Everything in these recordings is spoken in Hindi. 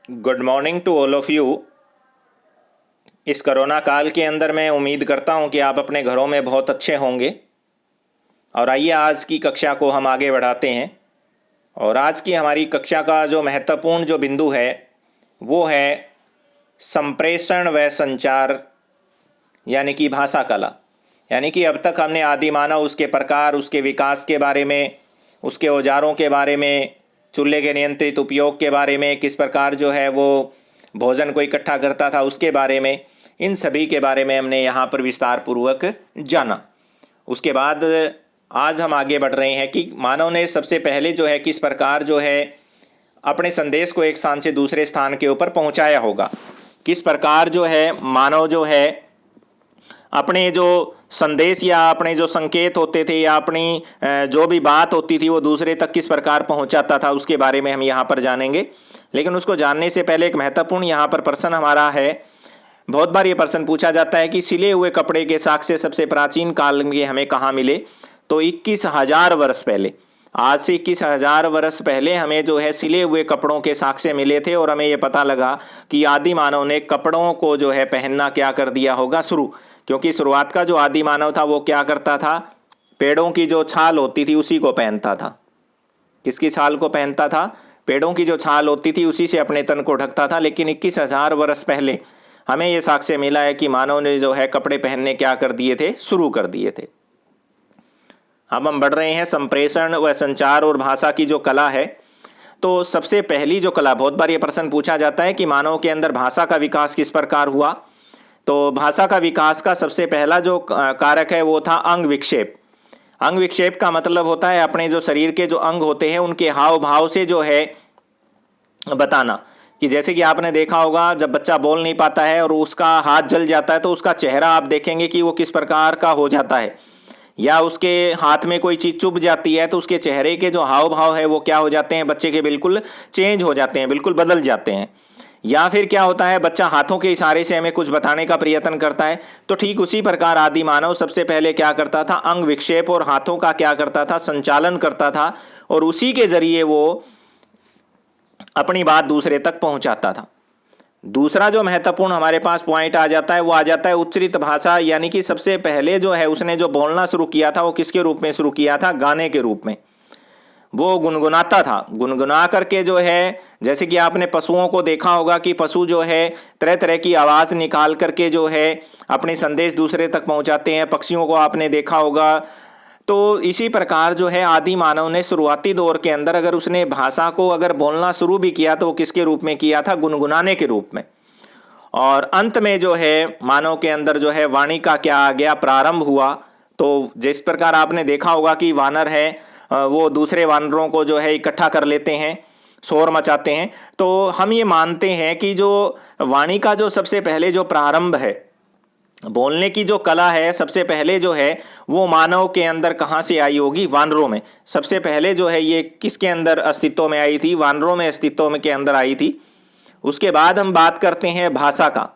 Good morning to all of you. इस कोरोना काल के अंदर मैं उम्मीद करता हूं कि आप अपने घरों में बहुत अच्छे होंगे। और आइए आज की कक्षा को हम आगे बढ़ाते हैं। और आज की हमारी कक्षा का जो महत्वपूर्ण जो बिंदु है वो है संप्रेषण व संचार, यानी कि भाषा कला। यानी कि अब तक हमने आदि मानव, उसके प्रकार, उसके विकास के बारे में, उसके औजारों के बारे में, चूल्हे के नियंत्रित उपयोग के बारे में, किस प्रकार जो है वो भोजन को इकट्ठा करता था उसके बारे में, इन सभी के बारे में हमने यहाँ पर विस्तार पूर्वक जाना। उसके बाद आज हम आगे बढ़ रहे हैं कि मानव ने सबसे पहले जो है किस प्रकार जो है अपने संदेश को एक स्थान से दूसरे स्थान के ऊपर पहुँचाया होगा। किस प्रकार जो है मानव जो है अपने जो संदेश या अपने जो संकेत होते थे या अपनी जो भी बात होती थी वो दूसरे तक किस प्रकार पहुंचाता था, उसके बारे में हम यहाँ पर जानेंगे। लेकिन उसको जानने से पहले एक महत्वपूर्ण यहाँ पर प्रश्न हमारा है। बहुत बार ये प्रश्न पूछा जाता है कि सिले हुए कपड़े के साक्ष्य सबसे प्राचीन काल में हमें कहाँ मिले। तो 21,000 वर्ष पहले, आज से 21,000 वर्ष पहले हमें जो है सिले हुए कपड़ों के साक्ष्य मिले थे। और हमें ये पता लगा कि आदि मानव ने कपड़ों को जो है पहनना क्या कर दिया होगा, शुरू। क्योंकि शुरुआत का जो आदि मानव था वो क्या करता था, पेड़ों की जो छाल होती थी उसी को पहनता था। किसकी छाल को पहनता था? पेड़ों की जो छाल होती थी उसी से अपने तन को ढकता था। लेकिन 21,000 वर्ष पहले हमें यह साक्ष्य मिला है कि मानव ने जो है कपड़े पहनने क्या कर दिए थे, शुरू कर दिए थे। अब हम बढ़ रहे हैं संप्रेषण व संचार और भाषा की जो कला है। तो सबसे पहली जो कला, बहुत बार ये प्रश्न पूछा जाता है कि मानव के अंदर भाषा का विकास किस प्रकार हुआ। तो भाषा का विकास का सबसे पहला जो कारक है वो था अंग विक्षेप। अंग विक्षेप का मतलब होता है अपने जो शरीर के जो अंग होते हैं उनके हाव भाव से जो है बताना। कि जैसे कि आपने देखा होगा जब बच्चा बोल नहीं पाता है और उसका हाथ जल जाता है तो उसका चेहरा आप देखेंगे कि वो किस प्रकार का हो जाता है। या उसके हाथ में कोई चीज चुभ जाती है तो उसके चेहरे के जो हाव भाव है वो क्या हो जाते हैं, बच्चे के बिल्कुल चेंज हो जाते हैं, बिल्कुल बदल जाते हैं। या फिर क्या होता है, बच्चा हाथों के इशारे से हमें कुछ बताने का प्रयत्न करता है। तो ठीक उसी प्रकार आदि मानव सबसे पहले क्या करता था, अंग विक्षेप और हाथों का क्या करता था, संचालन करता था। और उसी के जरिए वो अपनी बात दूसरे तक पहुंचाता था। दूसरा जो महत्वपूर्ण हमारे पास पॉइंट आ जाता है वो आ जाता है उच्चरित भाषा। यानी कि सबसे पहले जो है उसने जो बोलना शुरू किया था वो किसके रूप में शुरू किया था, गाने के रूप में। वो गुनगुनाता था। गुनगुना करके जो है, जैसे कि आपने पशुओं को देखा होगा कि पशु जो है तरह तरह की आवाज निकाल करके जो है अपने संदेश दूसरे तक पहुंचाते हैं। पक्षियों को आपने देखा होगा। तो इसी प्रकार जो है आदि मानव ने शुरुआती दौर के अंदर अगर उसने भाषा को अगर बोलना शुरू भी किया तो वो किसके रूप में किया था, गुनगुनाने के रूप में। और अंत में जो है मानव के अंदर जो है वाणी का क्या आ गया, प्रारंभ हुआ। तो जिस प्रकार आपने देखा होगा कि वानर है वो दूसरे वानरों को जो है इकट्ठा कर लेते हैं, शोर मचाते हैं। तो हम ये मानते हैं कि जो वाणी का जो सबसे पहले जो प्रारंभ है, बोलने की जो कला है, सबसे पहले जो है वो मानव के अंदर कहाँ से आई होगी, वानरों में। सबसे पहले जो है ये किसके अंदर अस्तित्व में आई थी, वानरों में अस्तित्व में के अंदर आई थी। उसके बाद हम बात करते हैं भाषा का,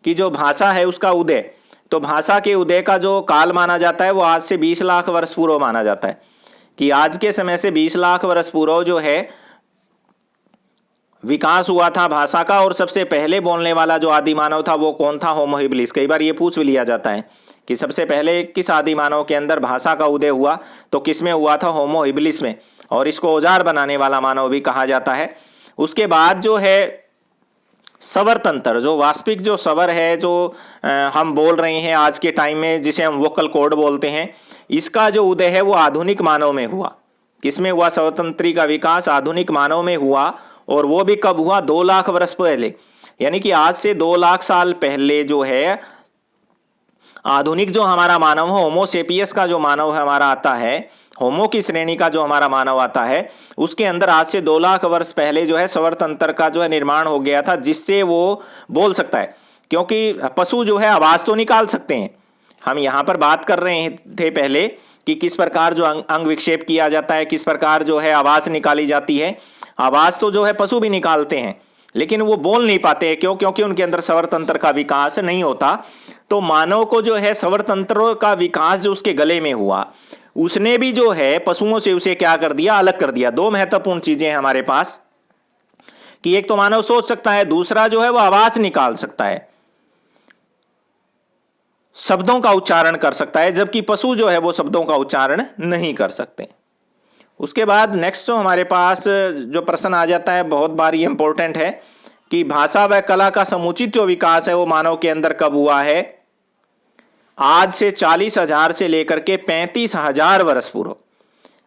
कि जो भाषा है उसका उदय। तो भाषा के उदय का जो काल माना जाता है वो आज से 20 लाख वर्ष पूर्व माना जाता है। कि आज के समय से 20 लाख वर्ष पूर्व जो है विकास हुआ था भाषा का। और सबसे पहले बोलने वाला जो आदि मानव था वो कौन था, होमो हिबिलिस। कई बार ये पूछ भी लिया जाता है कि सबसे पहले किस आदि मानव के अंदर भाषा का उदय हुआ। तो किस में हुआ था, होमो हिबिलिस में। और इसको औजार बनाने वाला मानव भी कहा जाता है। उसके बाद जो है स्वर तंत्र, जो वास्तविक जो स्वर है जो हम बोल रहे हैं आज के टाइम में, जिसे हम वोकल कॉर्ड बोलते हैं, इसका जो उदय है वो आधुनिक मानव में हुआ। किसमें हुआ, स्वर तंत्री का विकास आधुनिक मानव में हुआ। और वो भी कब हुआ, 2 लाख वर्ष पहले। यानी कि आज से 2 लाख साल पहले जो है आधुनिक जो हमारा मानव है, होमोसेपियस का जो मानव है हमारा आता है, होमो की श्रेणी का जो हमारा मानव आता है, उसके अंदर आज से 2 लाख वर्ष पहले जो है स्वर तंत्र का जो है निर्माण हो गया था, जिससे वो बोल सकता है। क्योंकि पशु जो है आवाज तो निकाल सकते हैं। हम यहां पर बात कर रहे थे पहले कि किस प्रकार जो अंग विक्षेप किया जाता है, किस प्रकार जो है आवाज निकाली जाती है। आवाज तो जो है पशु भी निकालते हैं, लेकिन वो बोल नहीं पाते हैं। क्यों? क्योंकि उनके अंदर स्वर तंत्र का विकास नहीं होता। तो मानव को जो है स्वर तंत्र का विकास जो उसके गले में हुआ, उसने भी जो है पशुओं से उसे क्या कर दिया, अलग कर दिया। 2 महत्वपूर्ण चीजें हमारे पास कि एक तो मानव सोच सकता है, दूसरा जो है वो आवाज निकाल सकता है, शब्दों का उच्चारण कर सकता है, जबकि पशु जो है वो शब्दों का उच्चारण नहीं कर सकते। उसके बाद नेक्स्ट जो हमारे पास जो प्रश्न आ जाता है, बहुत बार ये इंपॉर्टेंट है कि भाषा व कला का समुचित जो विकास है वो मानव के अंदर कब हुआ है? आज से 40,000 से लेकर के 35,000 वर्ष पूर्व।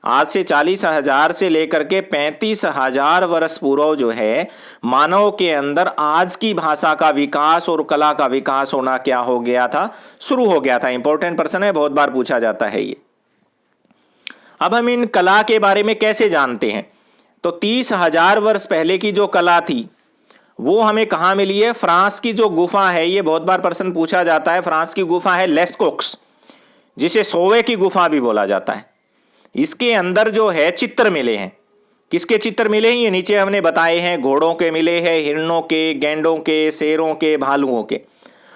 आज से 40,000 से लेकर के 35,000 वर्ष पूर्व जो है मानव के अंदर आज की भाषा का विकास और कला का विकास होना क्या हो गया था? शुरू हो गया था। इंपॉर्टेंट प्रश्न है, बहुत बार पूछा जाता है ये। अब हम इन कला के बारे में कैसे जानते हैं? तो 30,000 वर्ष पहले की जो कला थी वो हमें कहां मिली है? फ्रांस की जो गुफा है, ये बहुत बार प्रश्न पूछा जाता है। फ्रांस की गुफा है लेस्कोक्स, जिसे सोवे की गुफा भी बोला जाता है। इसके अंदर जो है चित्र मिले हैं। किसके चित्र मिले हैं? ये नीचे हमने बताए हैं। घोड़ों के मिले हैं, हिरणों के, गैंडों के, शेरों के, भालुओं के।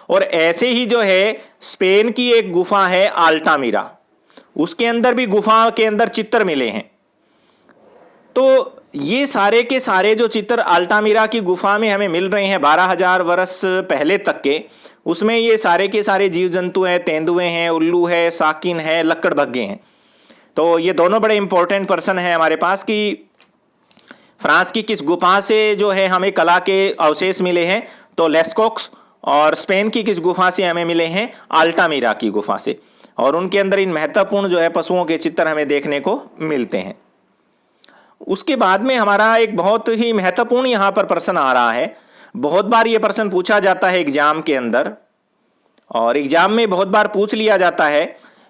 और ऐसे ही जो है स्पेन की एक गुफा है अल्टामिरा, उसके अंदर भी गुफा के अंदर चित्र मिले हैं। तो ये सारे के सारे जो चित्र अल्टामिरा की गुफा में हमें मिल रहे हैं 12,000 वर्ष पहले तक के, उसमें ये सारे के सारे जीव जंतु हैं, तेंदुए हैं, उल्लू है, साकिन है, लकड़बग्गे हैं। तो ये दोनों बड़े इंपॉर्टेंट पर्सन है हमारे पास कि फ्रांस की किस गुफा से जो है हमें कला के अवशेष मिले हैं? तो लेस्कोक्स। और स्पेन की किस गुफा से हमें मिले हैं? अल्टामिरा की गुफा से। और उनके अंदर इन महत्वपूर्ण जो है पशुओं के चित्र हमें देखने को मिलते हैं। उसके बाद में हमारा एक बहुत ही महत्वपूर्ण यहां पर प्रश्न आ रहा है। बहुत बार यह प्रश्न पूछा जाता है एग्जाम के अंदर, और एग्जाम में बहुत बार पूछ लिया जाता है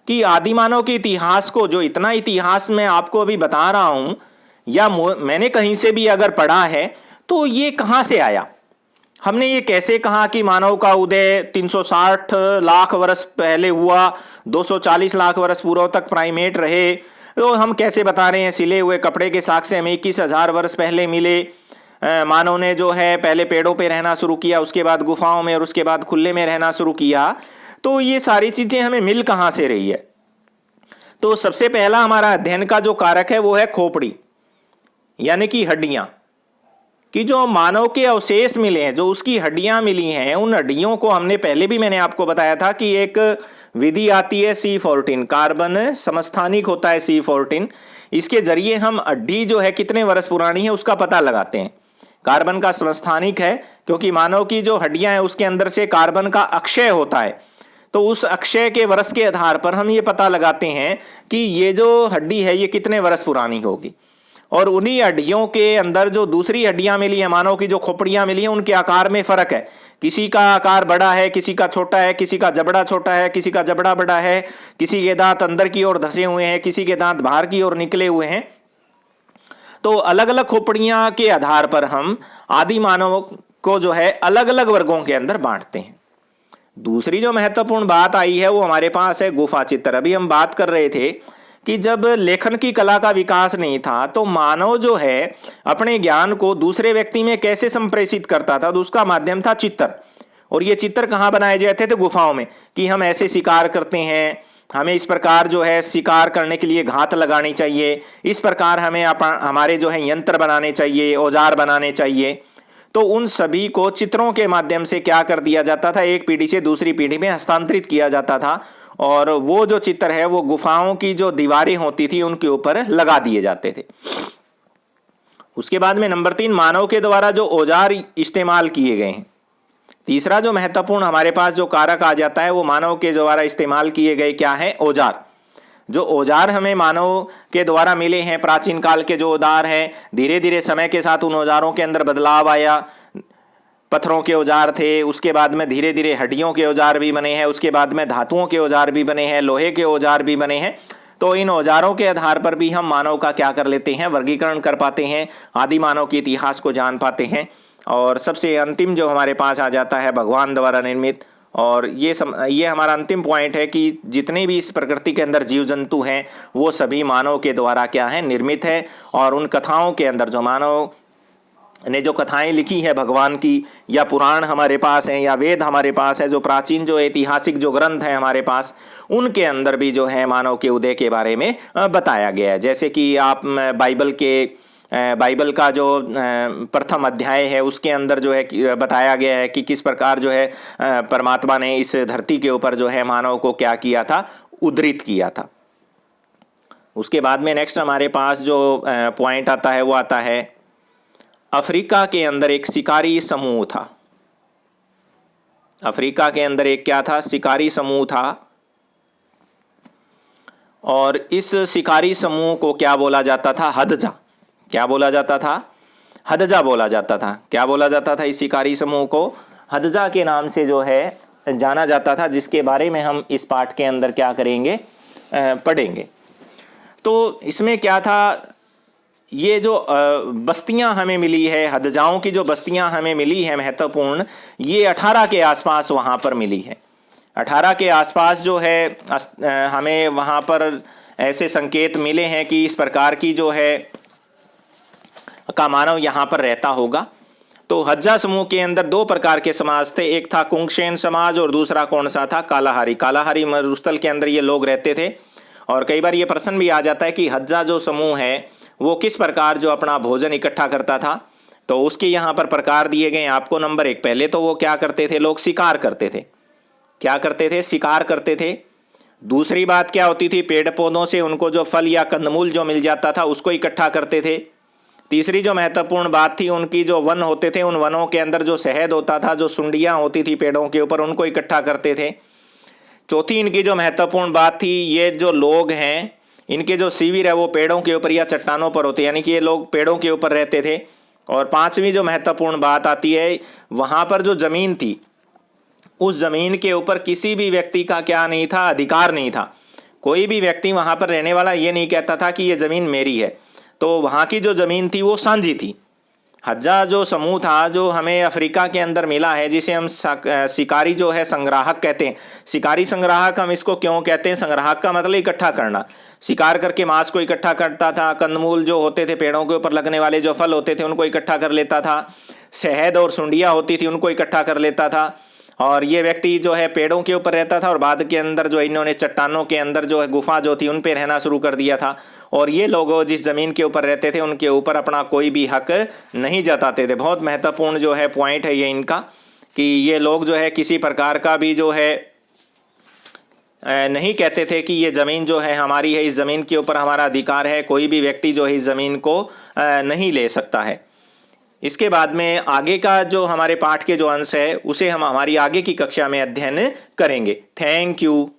कि आदिमानव के इतिहास को, जो इतना इतिहास मैं आपको अभी बता रहा हूं या मैंने कहीं से भी अगर पढ़ा है, तो ये कहां से आया? हमने ये कैसे कहा कि मानव का उदय 360 लाख वर्ष पहले हुआ, 240 लाख वर्ष पूर्व तक प्राइमेट रहे? तो हम कैसे बता रहे हैं? सिले हुए कपड़े के साक्ष्य हमें 21,000 वर्ष पहले मिले। मानव ने जो है पहले पेड़ों पे रहना शुरू किया, उसके बाद गुफाओं में, और उसके बाद खुले में रहना शुरू किया। तो ये सारी चीजें हमें मिल कहां से रही है? तो सबसे पहला हमारा अध्ययन का जो कारक है वो है खोपड़ी, यानी कि हड्डियां। कि जो मानव के अवशेष मिले हैं, जो उसकी हड्डियां मिली हैं, उन हड्डियों को हमने पहले भी मैंने आपको बताया था कि एक विधि आती है C14, कार्बन समस्थानिक होता है C14। इसके जरिए हम हड्डी जो है कितने वर्ष पुरानी है उसका पता लगाते हैं। कार्बन का समस्थानिक है क्योंकि मानव की जो हड्डियां हैं उसके अंदर से कार्बन का अक्षय होता है। तो उस अक्षय के वर्ष के आधार पर हम ये पता लगाते हैं कि ये जो हड्डी है ये कितने वर्ष पुरानी होगी। और उन्हीं हड्डियों के अंदर जो दूसरी हड्डियां मिली है, मानव की जो खोपड़ियां मिली हैं, उनके आकार में फर्क है। किसी का आकार बड़ा है, किसी का छोटा है, किसी का जबड़ा छोटा है, किसी का जबड़ा बड़ा है, किसी के दांत अंदर की ओर धंसे हुए हैं, किसी के दांत बाहर की ओर निकले हुए हैं। तो अलग अलग खोपड़ियां के आधार पर हम आदि मानव को जो है अलग अलग वर्गों के अंदर बांटते हैं। दूसरी जो महत्वपूर्ण बात आई है वो हमारे पास है गुफा चित्र। अभी हम बात कर रहे थे कि जब लेखन की कला का विकास नहीं था तो मानव जो है अपने ज्ञान को दूसरे व्यक्ति में कैसे संप्रेषित करता था? तो उसका माध्यम था चित्र। और ये चित्र कहाँ बनाए जाते थे? गुफाओं में। कि हम ऐसे शिकार करते हैं, हमें इस प्रकार जो है शिकार करने के लिए घात लगानी चाहिए, इस प्रकार हमें हमारे जो है यंत्र बनाने चाहिए, औजार बनाने चाहिए। तो उन सभी को चित्रों के माध्यम से क्या कर दिया जाता था? एक पीढ़ी से दूसरी पीढ़ी में हस्तांतरित किया जाता था। और वो जो चित्र है वो गुफाओं की जो दीवारें होती थी उनके ऊपर लगा दिए जाते थे। उसके बाद में नंबर 3, मानव के द्वारा जो औजार इस्तेमाल किए गए हैं। तीसरा जो महत्वपूर्ण हमारे पास जो कारक आ जाता है वो मानव के द्वारा इस्तेमाल किए गए क्या है? औजार। जो औजार हमें मानव के द्वारा मिले हैं, प्राचीन काल के जो औजार हैं, धीरे धीरे समय के साथ उन औजारों के अंदर बदलाव आया। पत्थरों के औजार थे, उसके बाद में धीरे धीरे हड्डियों के औजार भी बने हैं, उसके बाद में धातुओं के औजार भी बने हैं, लोहे के औजार भी बने हैं। तो इन औजारों के आधार पर भी हम मानव का क्या कर लेते हैं? वर्गीकरण कर पाते हैं, आदि मानव के इतिहास को जान पाते हैं। और सबसे अंतिम जो हमारे पास आ जाता है भगवान द्वारा निर्मित। और ये हमारा अंतिम पॉइंट है कि जितने भी इस प्रकृति के अंदर जीव जंतु हैं वो सभी मानव के द्वारा क्या है? निर्मित है। और उन कथाओं के अंदर जो मानव ने जो कथाएं लिखी है भगवान की, या पुराण हमारे पास हैं, या वेद हमारे पास है, जो प्राचीन जो ऐतिहासिक जो ग्रंथ हैं हमारे पास, उनके अंदर भी जो है मानव के उदय के बारे में बताया गया है। जैसे कि आप बाइबल के बाइबल का जो प्रथम अध्याय है उसके अंदर जो है बताया गया है कि किस प्रकार जो है परमात्मा ने इस धरती के ऊपर जो है मानव को क्या किया था, उद्धृत किया था। उसके बाद में नेक्स्ट हमारे पास जो पॉइंट आता है वो आता है, अफ्रीका के अंदर एक शिकारी समूह था। अफ्रीका के अंदर एक क्या था, शिकारी समूह था। और इस शिकारी समूह को क्या बोला जाता था, हदजा। क्या बोला जाता था, हदजा बोला जाता था। क्या बोला जाता था, इस शिकारी समूह को हदजा के नाम से जो है जाना जाता था, जिसके बारे में हम इस पाठ के अंदर क्या करेंगे, पढ़ेंगे। तो इसमें क्या था, ये जो बस्तियां हमें मिली है, हदजाओं की जो बस्तियां हमें मिली है महत्वपूर्ण, ये 18 के आसपास वहां पर मिली है। 18 के आसपास जो है हमें वहां पर ऐसे संकेत मिले हैं कि इस प्रकार की जो है का मानव यहां पर रहता होगा। तो हज्जा समूह के अंदर दो प्रकार के समाज थे, एक था कुंगशेन समाज और दूसरा कौन सा था, कालाहारी। कालाहारी मरुस्थल के अंदर ये लोग रहते थे। और कई बार ये प्रश्न भी आ जाता है कि हज्जा जो समूह है वो किस प्रकार जो अपना भोजन इकट्ठा करता था। तो उसके यहाँ पर प्रकार दिए गए आपको। नंबर 1, पहले तो वो क्या करते थे, लोग शिकार करते थे। क्या करते थे, शिकार करते थे। दूसरी बात क्या होती थी, पेड़ पौधों से उनको जो फल या कंदमूल जो मिल जाता था उसको इकट्ठा करते थे। तीसरी जो महत्वपूर्ण बात थी, उनकी जो वन होते थे उन वनों के अंदर जो शहद होता था, जो सुंडियां होती थी पेड़ों के ऊपर, उनको इकट्ठा करते थे। चौथी इनकी जो महत्वपूर्ण बात थी, ये जो लोग हैं इनके जो शिविर है वो पेड़ों के ऊपर या चट्टानों पर होते, यानी कि ये लोग पेड़ों के ऊपर रहते थे। और पांचवी जो महत्वपूर्ण बात आती है, वहां पर जो जमीन थी उस जमीन के ऊपर किसी भी व्यक्ति का क्या नहीं था, अधिकार नहीं था। कोई भी व्यक्ति वहां पर रहने वाला ये नहीं कहता था कि ये जमीन मेरी है। तो वहां की जो जमीन थी वो साझी थी। हज्जा जो समूह था जो हमें अफ्रीका के अंदर मिला है, जिसे हम शिकारी जो है संग्राहक कहते हैं। शिकारी संग्राहक हम इसको क्यों कहते हैं, संग्राहक का मतलब इकट्ठा करना। शिकार करके मांस को इकट्ठा करता था, कंदमूल जो होते थे पेड़ों के ऊपर लगने वाले जो फल होते थे उनको इकट्ठा कर लेता था, शहद और सुंडियाँ होती थी उनको इकट्ठा कर लेता था। और ये व्यक्ति जो है पेड़ों के ऊपर रहता था और बाद के अंदर जो इन्होंने चट्टानों के अंदर जो है गुफा जो थी उन पे रहना शुरू कर दिया था। और ये लोग जिस जमीन के ऊपर रहते थे उनके ऊपर अपना कोई भी हक नहीं जताते थे। बहुत महत्वपूर्ण जो है पॉइंट है ये इनका, कि ये लोग जो है किसी प्रकार का भी जो है नहीं कहते थे कि ये ज़मीन जो है हमारी है, इस ज़मीन के ऊपर हमारा अधिकार है, कोई भी व्यक्ति जो है इस ज़मीन को नहीं ले सकता है। इसके बाद में आगे का जो हमारे पाठ के जो अंश है उसे हम हमारी आगे की कक्षा में अध्ययन करेंगे। Thank you.